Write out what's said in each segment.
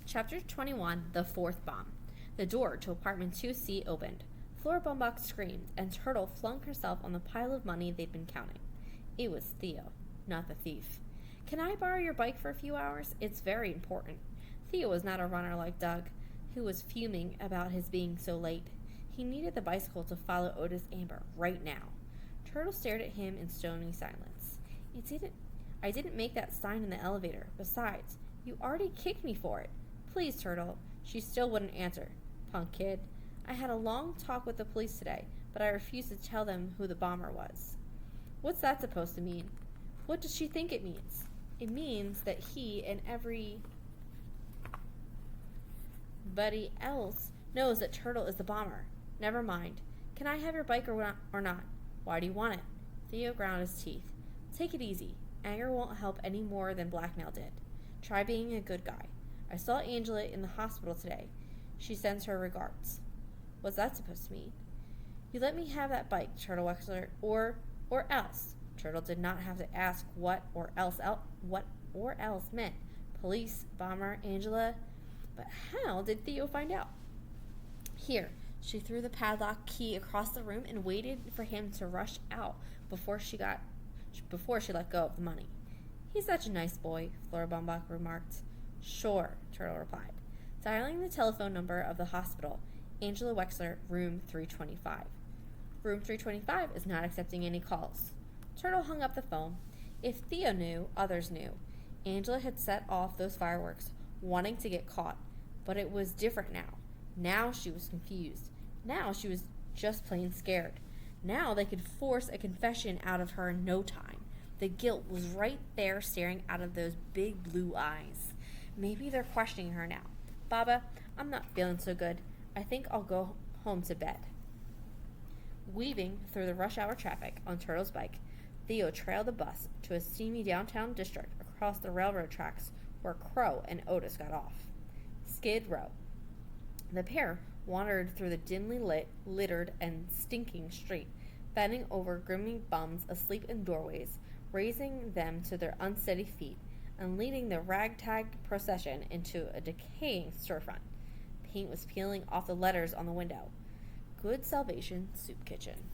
Chapter 21 The Fourth Bomb. The door to apartment 2C opened. Flora Baumbach screamed, and Turtle flung herself on the pile of money they'd been counting. It was Theo, not the thief. "Can I borrow your bike for a few hours? It's very important." Theo was not a runner like Doug, who was fuming about his being so late. He needed the bicycle to follow Otis Amber right now. Turtle stared at him in stony silence. I didn't make that sign in the elevator. Besides, you already kicked me for it. Please, Turtle. She still wouldn't answer. Punk kid. I had a long talk with the police today, but I refused to tell them who the bomber was. What's that supposed to mean? What does she think it means? It means that he and everybody else knows that Turtle is the bomber. Never mind. Can I have your bike or not? Why do you want it? Theo ground his teeth. Take it easy. Anger won't help any more than blackmail did. Try being a good guy. I saw Angela in the hospital today. She sends her regards. What's that supposed to mean? You let me have that bike, Turtle Wexler, or else. Turtle did not have to ask what or else meant. Police, bomber, Angela. But how did Theo find out? Here. She threw the padlock key across the room and waited for him to rush out before she let go of the money. He's such a nice boy, Flora Baumbach remarked. Sure, Turtle replied. Dialing the telephone number of the hospital, Angela Wexler, room 325. Room 325 is not accepting any calls. Turtle hung up the phone. If Theo knew, others knew. Angela had set off those fireworks, wanting to get caught, but it was different now. Now she was confused. Now she was just plain scared. Now they could force a confession out of her in no time. The guilt was right there staring out of those big blue eyes. Maybe they're questioning her now. Baba, I'm not feeling so good. I think I'll go home to bed. Weaving through the rush hour traffic on Turtle's bike, Theo trailed the bus to a steamy downtown district across the railroad tracks where Crow and Otis got off. Skid Row. The pair wandered through the dimly lit, littered, and stinking street, bending over grinning bums asleep in doorways, raising them to their unsteady feet, and leading the ragtag procession into a decaying storefront. Paint was peeling off the letters on the window. Good Salvation Soup Kitchen.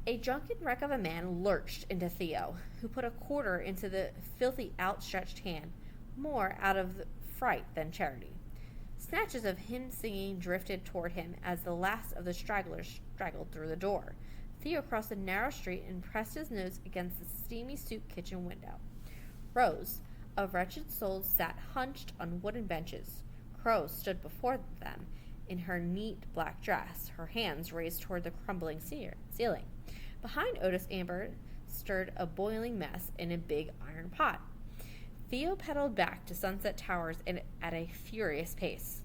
A drunken wreck of a man lurched into Theo, who put a quarter into the filthy outstretched hand, more out of fright than charity. Snatches of hymn singing drifted toward him as the last of the stragglers straggled through the door. Theo crossed the narrow street and pressed his nose against the steamy soup kitchen window. Rows of wretched souls sat hunched on wooden benches. Crow stood before them in her neat black dress, her hands raised toward the crumbling ceiling. Behind Otis Amber stirred a boiling mess in a big iron pot. Theo pedaled back to Sunset Towers at a furious pace.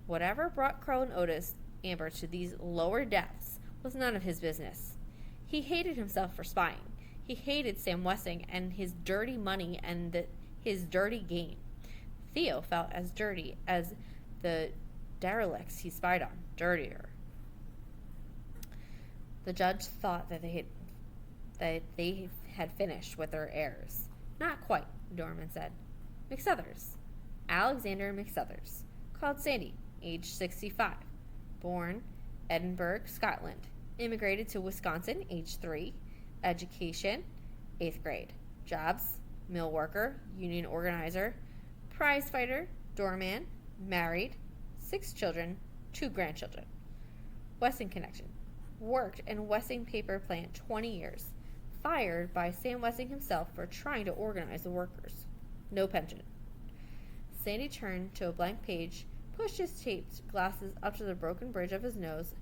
Whatever brought Crow and Otis Amber to these lower depths was none of his business. He hated himself for spying. He hated Sam Wessing and his dirty money and his dirty game. Theo felt as dirty as the derelicts he spied on, dirtier. The judge thought that they had finished with their heirs. Not quite, Dorman said. McSuthers. Alexander McSuthers. Called Sandy, age 65. Born Edinburgh, Scotland. Immigrated to Wisconsin, age 3. Education, 8th grade. Jobs, mill worker, union organizer, prize fighter, doorman, married, 6 children, 2 grandchildren. Wessing connection. Worked in Wessing paper plant 20 years. Fired by Sam Wessing himself for trying to organize the workers. No pension. Sandy turned to a blank page, pushed his taped glasses up to the broken bridge of his nose,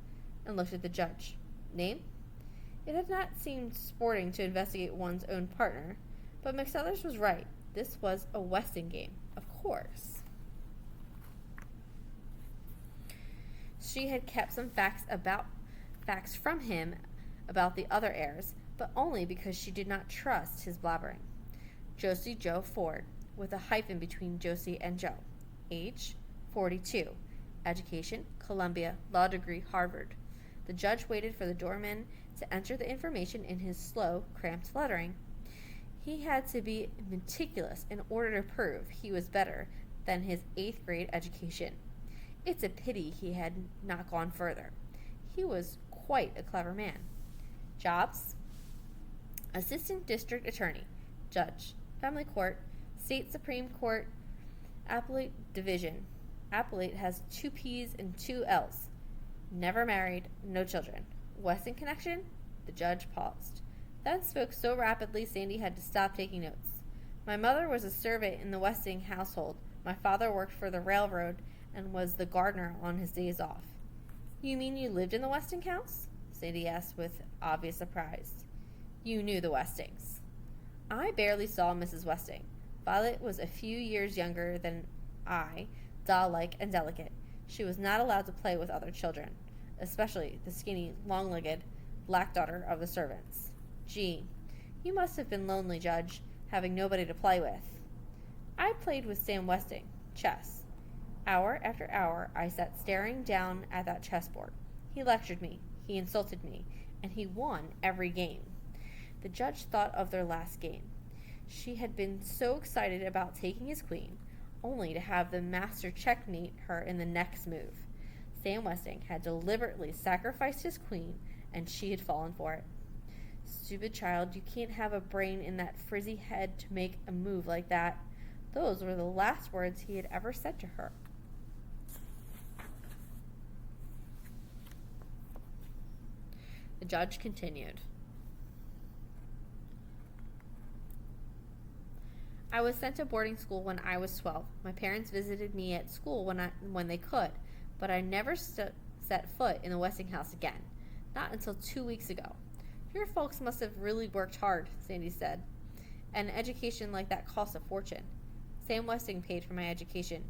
and looked at the judge. Name? It had not seemed sporting to investigate one's own partner, but McSuthers was right. This was a Wessing game, of course. She had kept some facts from him about the other heirs, but only because she did not trust his blabbering. Josie Joe Ford, with a hyphen between Josie and Joe. Age, 42. Education, Columbia. Law degree, Harvard. The judge waited for the doorman to enter the information in his slow, cramped lettering. He had to be meticulous in order to prove he was better than his 8th grade education. It's a pity he had not gone further. He was quite a clever man. Jobs: Assistant District Attorney, Judge, Family Court, State Supreme Court, Appellate Division. Appellate has 2 P's and 2 L's. Never married, no children. Westing connection? The judge paused, then spoke so rapidly Sandy had to stop taking notes. My mother was a servant in the Westing household. My father worked for the railroad and was the gardener on his days off. You mean you lived in the Westing house? Sandy asked with obvious surprise. You knew the Westings. I barely saw Mrs. Westing. Violet was a few years younger than I, doll-like and delicate. She was not allowed to play with other children, especially the skinny, long-legged, black daughter of the servants. Gee, you must have been lonely, Judge, having nobody to play with. I played with Sam Westing, chess. Hour after hour I sat staring down at that chessboard. He lectured me, he insulted me, and he won every game. The judge thought of their last game. She had been so excited about taking his queen, only to have the master checkmate her in the next move. Sam Westing had deliberately sacrificed his queen, and she had fallen for it. Stupid child, you can't have a brain in that frizzy head to make a move like that. Those were the last words he had ever said to her. The judge continued. I was sent to boarding school when I was 12. My parents visited me at school when they could, but I never set foot in the Westing house again. Not until 2 weeks ago. Your folks must have really worked hard, Sandy said. An education like that costs a fortune. Sam Westing paid for my education.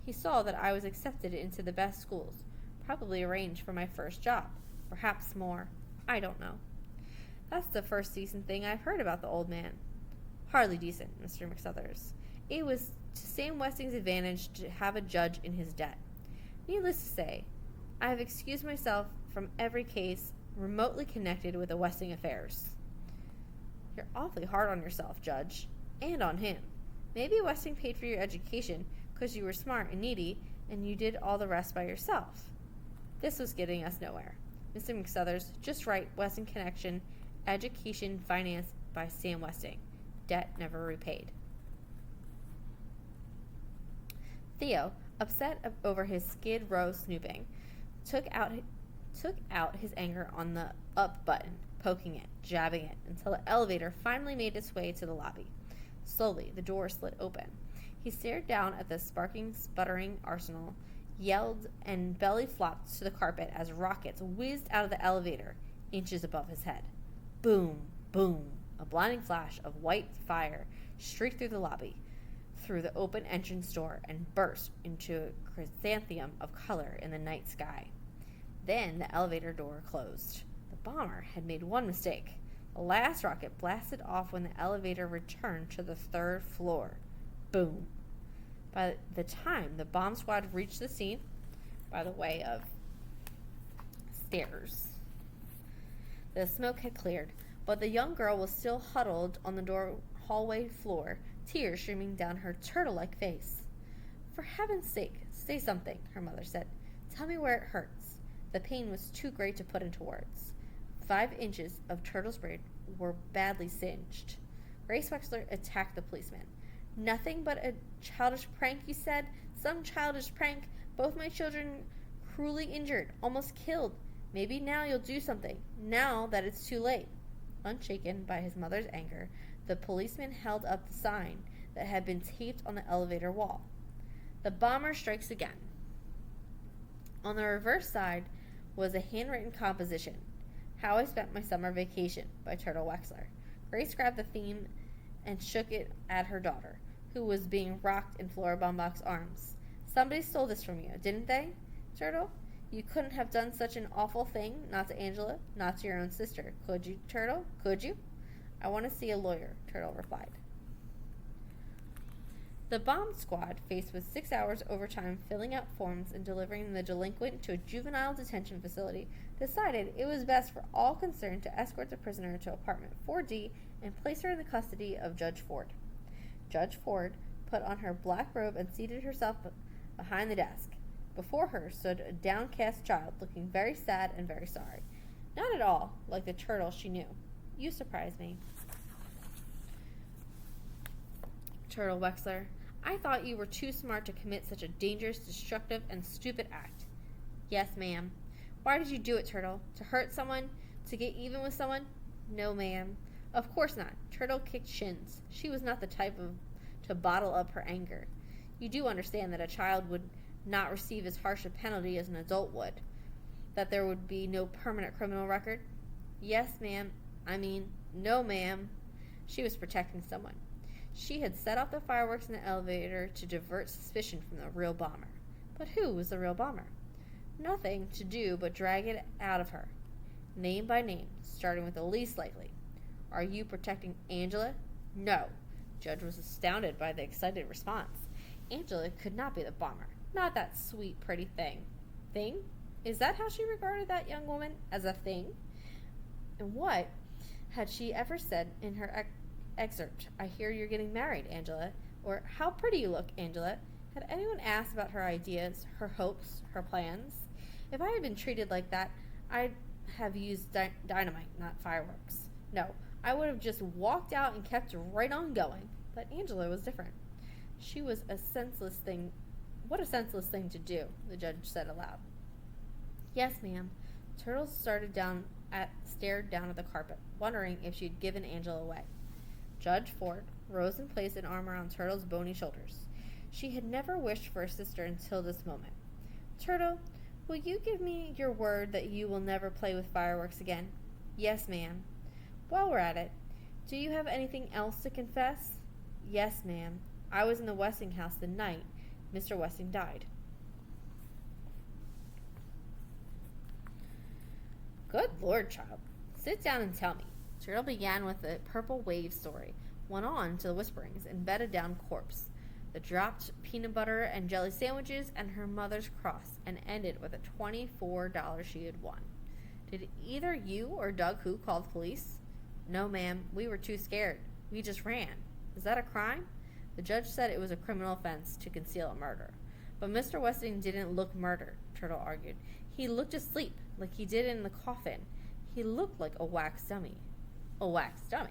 He saw that I was accepted into the best schools, probably arranged for my first job. Perhaps more. I don't know. That's the first decent thing I've heard about the old man. Hardly decent, Mr. McSuthers. It was to Sam Westing's advantage to have a judge in his debt. Needless to say, I have excused myself from every case remotely connected with the Westing affairs. You're awfully hard on yourself, Judge, and on him. Maybe Westing paid for your education because you were smart and needy, and you did all the rest by yourself. This was getting us nowhere. Mr. McSuthers, just write Westing Connection, Education Financed by Sam Westing. Debt never repaid. Theo, upset over his Skid Row snooping, took out his anger on the up button, poking it, jabbing it, until the elevator finally made its way to the lobby. Slowly, the door slid open. He stared down at the sparking, sputtering arsenal, yelled, and belly flopped to the carpet as rockets whizzed out of the elevator, inches above his head. Boom, boom. A blinding flash of white fire streaked through the lobby, through the open entrance door, and burst into a chrysanthemum of color in the night sky. Then the elevator door closed. The bomber had made one mistake. The last rocket blasted off when the elevator returned to the 3rd floor. Boom. By the time the bomb squad reached the scene, by the way of stairs, the smoke had cleared, but the young girl was still huddled on the hallway floor, tears streaming down her turtle-like face. For heaven's sake, say something, her mother said. Tell me where it hurts. The pain was too great to put into words. 5 inches of turtle's braid were badly singed. Grace Wexler attacked the policeman. Nothing but a childish prank, you said? Some childish prank. Both my children cruelly injured, almost killed. Maybe now you'll do something, now that it's too late. Unshaken by his mother's anger, the policeman held up the sign that had been taped on the elevator wall. The bomber strikes again. On the reverse side was a handwritten composition, How I Spent My Summer Vacation by Turtle Wexler. Grace grabbed the theme and shook it at her daughter, who was being rocked in Flora Baumbach's arms. Somebody stole this from you, didn't they, Turtle? You couldn't have done such an awful thing, not to Angela, not to your own sister. Could you, Turtle? Could you? I want to see a lawyer, Turtle replied. The bomb squad, faced with 6 hours overtime filling out forms and delivering the delinquent to a juvenile detention facility, decided it was best for all concerned to escort the prisoner to apartment 4D and placed her in the custody of Judge Ford. Judge Ford put on her black robe and seated herself behind the desk. Before her stood a downcast child, looking very sad and very sorry. Not at all like the turtle she knew. You surprise me. Turtle Wexler, I thought you were too smart to commit such a dangerous, destructive, and stupid act. Yes, ma'am. Why did you do it, Turtle? To hurt someone? To get even with someone? No, ma'am. Of course not. Turtle kicked shins. She was not the type to bottle up her anger. You do understand that a child would not receive as harsh a penalty as an adult would. That there would be no permanent criminal record? Yes, ma'am. No, ma'am. She was protecting someone. She had set off the fireworks in the elevator to divert suspicion from the real bomber. But who was the real bomber? Nothing to do but drag it out of her, name by name, starting with the least likely. Are you protecting Angela? No. Judge was astounded by the excited response. Angela could not be the bomber. Not that sweet, pretty thing. Thing? Is that how she regarded that young woman? As a thing? And what had she ever said in her excerpt? I hear you're getting married, Angela. Or, how pretty you look, Angela. Had anyone asked about her ideas, her hopes, her plans? If I had been treated like that, I'd have used dynamite, not fireworks. No, I would have just walked out and kept right on going. But Angela was different. She was a senseless thing. What a senseless thing to do, the judge said aloud. Yes, ma'am. Turtle stared down at the carpet, wondering if she had given Angela away. Judge Ford rose and placed an arm around Turtle's bony shoulders. She had never wished for a sister until this moment. Turtle, will you give me your word that you will never play with fireworks again? Yes, ma'am. While we're at it, do you have anything else to confess? Yes, ma'am. I was in the Westing house the night Mr. Westing died. Good Lord, child. Sit down and tell me. Turtle began with the purple wave story, went on to the whisperings and bedded down corpse, the dropped peanut butter and jelly sandwiches, and her mother's cross, and ended with a $24 she had won. Did either you or Doug Who call the police? No, ma'am. We were too scared. We just ran. Is that a crime? The judge said it was a criminal offense to conceal a murder. But Mr. Westing didn't look murdered, Turtle argued. He looked asleep, like he did in the coffin. He looked like a wax dummy. A wax dummy.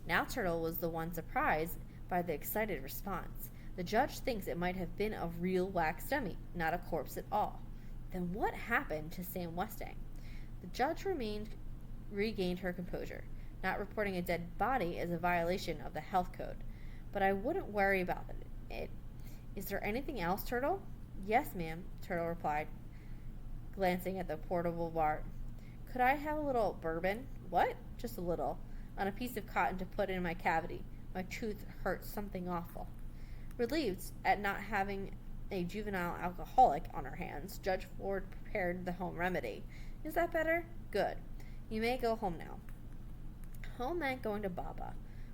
Now Turtle was the one surprised by the excited response. The judge thinks it might have been a real wax dummy, not a corpse at all. Then what happened to Sam Westing? The judge regained her composure. Not reporting a dead body is a violation of the health code. But I wouldn't worry about it. Is there anything else, Turtle? Yes, ma'am, Turtle replied, glancing at the portable bar. Could I have a little bourbon? What? Just a little. On a piece of cotton to put in my cavity. My tooth hurts something awful. Relieved at not having a juvenile alcoholic on her hands, Judge Ford prepared the home remedy. Is that better? Good. You may go home now. Home meant going to Baba.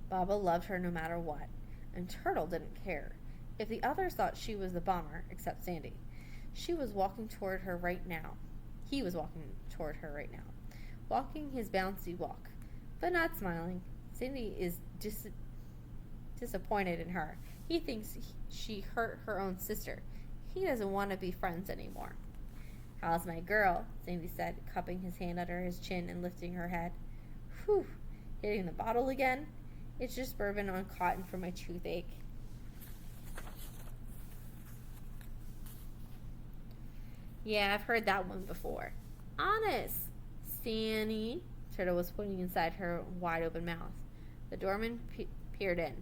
Baba loved her no matter what, and Turtle didn't care. If the others thought she was the bomber, except Sandy, she was walking toward her right now. He was walking toward her right now, walking his bouncy walk, but not smiling. Sandy is disappointed in her. He thinks she hurt her own sister. He doesn't want to be friends anymore. How's my girl? Sandy said, cupping his hand under his chin and lifting her head. Whew, hitting the bottle again? It's just bourbon on cotton for my toothache. Yeah, I've heard that one before. Honest, Sandy. Turtle was pointing inside her wide-open mouth. The doorman peered in.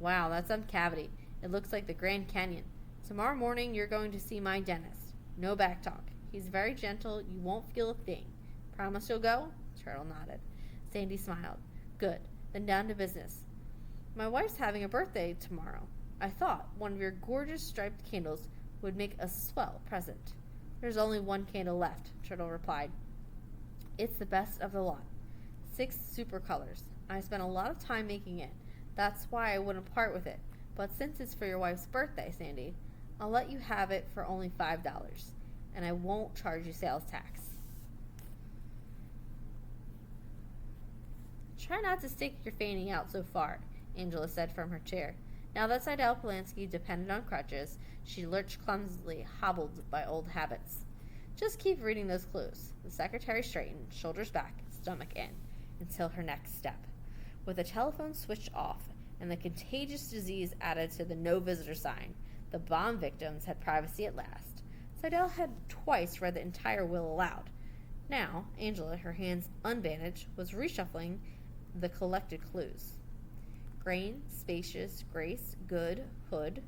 Wow, that's some cavity. It looks like the Grand Canyon. Tomorrow morning, you're going to see my dentist. No back talk. He's very gentle. You won't feel a thing. Promise you'll go? Turtle nodded. Sandy smiled. Good. Then down to business. My wife's having a birthday tomorrow. I thought one of your gorgeous striped candles would make a swell present. There's only one candle left, Turtle replied. It's the best of the lot. 6 super colors. I spent a lot of time making it. That's why I wouldn't part with it. But since it's for your wife's birthday, Sandy, I'll let you have it for only $5. And I won't charge you sales tax. Try not to stick your fanny out so far, Angela said from her chair. Now that Seidel Polanski depended on crutches, she lurched clumsily, hobbled by old habits. Just keep reading those clues. The secretary straightened, shoulders back, stomach in, until her next step. With the telephone switched off and the contagious disease added to the no visitor sign, the bomb victims had privacy at last. Seidel had twice read the entire will aloud. Now, Angela, her hands unbandaged, was reshuffling the collected clues. Grain, spacious, grace, good, hood,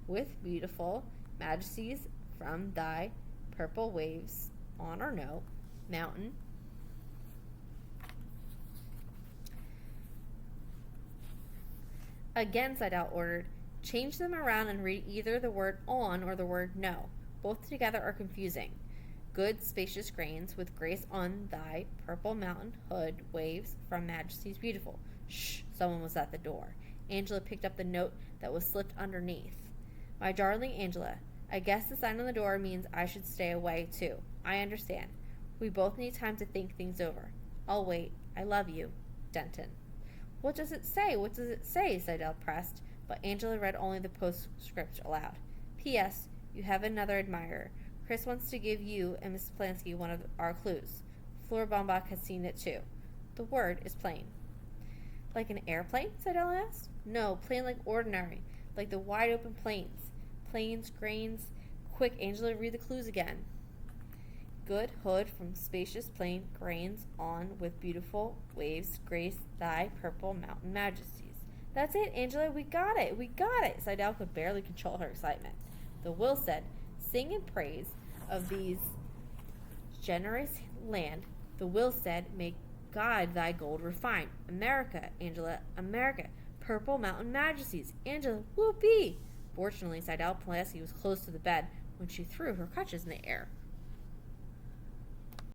with beautiful, majesties from thy purple waves, on or no, mountain. Again, Seidel ordered, change them around and read either the word on or the word no. Both together are confusing. Good, spacious grains, with grace on thy purple mountain hood, waves from majesty's beautiful. Shh, someone was at the door. Angela picked up the note that was slipped underneath. My darling Angela, I guess the sign on the door means I should stay away, too. I understand. We both need time to think things over. I'll wait. I love you. Denton. What does it say? What does it say? Seidel pressed, but Angela read only the postscript aloud. P.S. You have another admirer. Chris wants to give you and Miss Polanski one of our clues. Fleur Baumbach has seen it, too. The word is plain. Like an airplane? Seidel asked. No, plain like ordinary, like the wide-open plains. Plains, grains. Quick, Angela, read the clues again. Good hood from spacious plain, grains on with beautiful waves, grace thy purple mountain majesties. That's it, Angela, we got it, Seidel could barely control her excitement. The will said, sing in praise of these generous land. The will said, may God thy gold refine. America, Angela, America, purple mountain majesties. Angela, whoopee! Fortunately, Seidel Polanski was close to the bed when she threw her crutches in the air.